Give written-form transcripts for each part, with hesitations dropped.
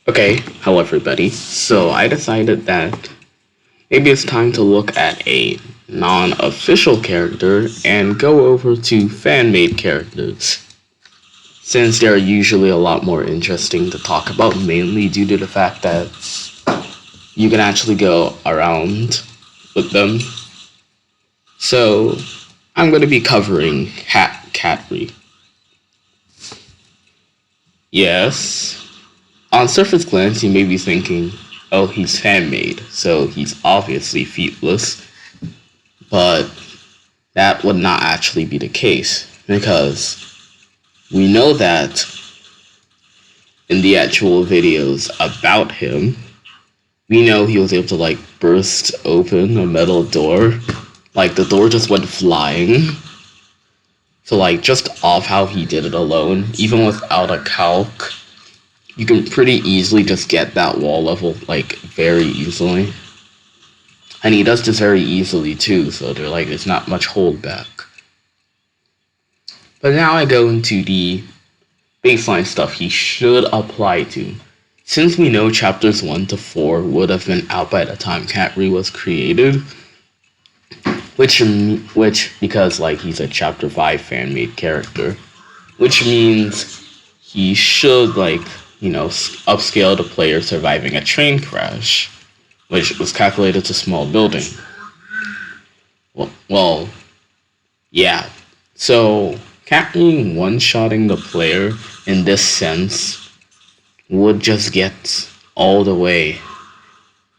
Okay, hello everybody. So I decided that maybe it's time to look at a non-official character and go over to fan-made characters, since they're usually a lot more interesting to talk about, mainly due to the fact that you can actually go around with them. So I'm going to be covering catree. Yes. On surface glance, you may be thinking, oh, he's fan-made, so he's obviously feetless. But that would not actually be the case, because we know that in the actual videos about him, we know he was able to burst open a metal door. The door just went flying. So just off how he did it alone, even without a calc, you can pretty easily just get that wall level, very easily. And he does this very easily, too, so there's not much holdback. But now I go into the baseline stuff he should apply to. Since we know chapters 1 to 4 would have been out by the time catree was created, which because, he's a chapter 5 fan-made character, which means he should, upscale the player surviving a train crash, which was calculated to small building. Well, yeah. So, catree one-shotting the player in this sense would just get all the way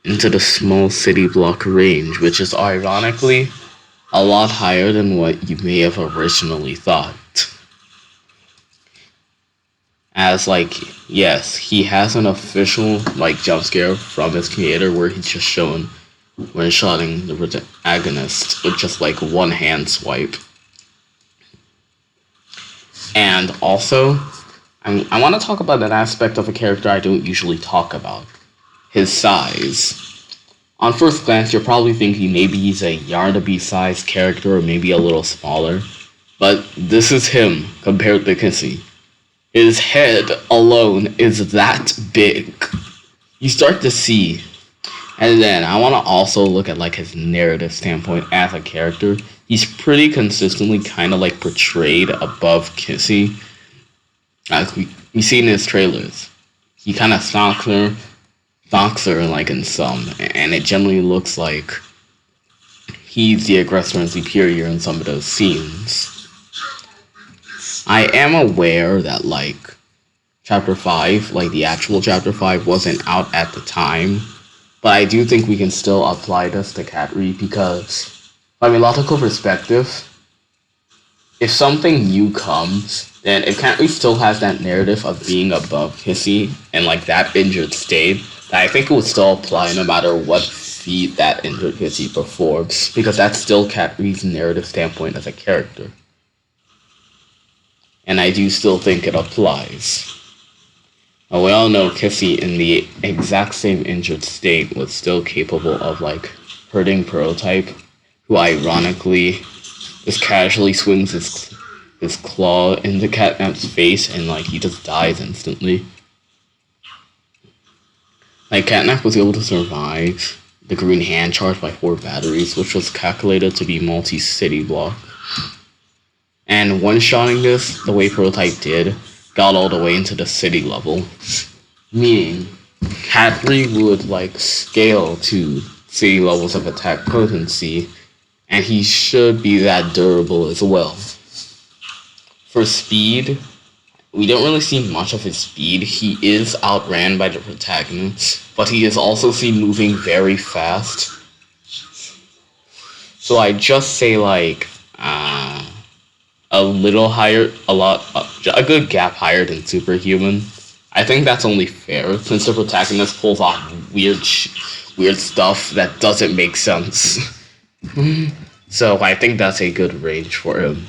into the small city block range, which is ironically a lot higher than what you may have originally thought. As yes, he has an official jump scare from his creator where he's just shown when shotting the protagonist with just one hand swipe. And also, I want to talk about an aspect of a character I don't usually talk about: his size. On first glance, you're probably thinking maybe he's a Yarnaby sized character or maybe a little smaller, but this is him compared to Kissy. His head alone is that big. You start to see. And then I want to also look at his narrative standpoint as a character. He's pretty consistently kind of portrayed above Kissy. As we see in his trailers. He kind of stalks her in some. And it generally looks like he's the aggressor and superior in some of those scenes. I am aware that chapter 5, the actual chapter 5 wasn't out at the time, but I do think we can still apply this to catree because, from a logical perspective, if something new comes, then if catree still has that narrative of being above Kissy and that injured state, I think it would still apply no matter what feat that injured Kissy performs, because that's still catree's narrative standpoint as a character. And I do still think it applies. Now, we all know Kissy in the exact same injured state was still capable of hurting Prototype, who ironically just casually swings his claw into Catnap's face and he just dies instantly. Catnap was able to survive the green hand charge by 4 batteries, which was calculated to be multi-city block. And one-shotting this, the way Prototype did, got all the way into the city level. Meaning, catree would scale to city levels of attack potency, and he should be that durable as well. For speed, we don't really see much of his speed. He is outran by the protagonist, but he is also seen moving very fast. So I just say a little higher, a good gap higher than Superhuman. I think that's only fair, since the protagonist pulls off weird stuff that doesn't make sense. So I think that's a good range for him.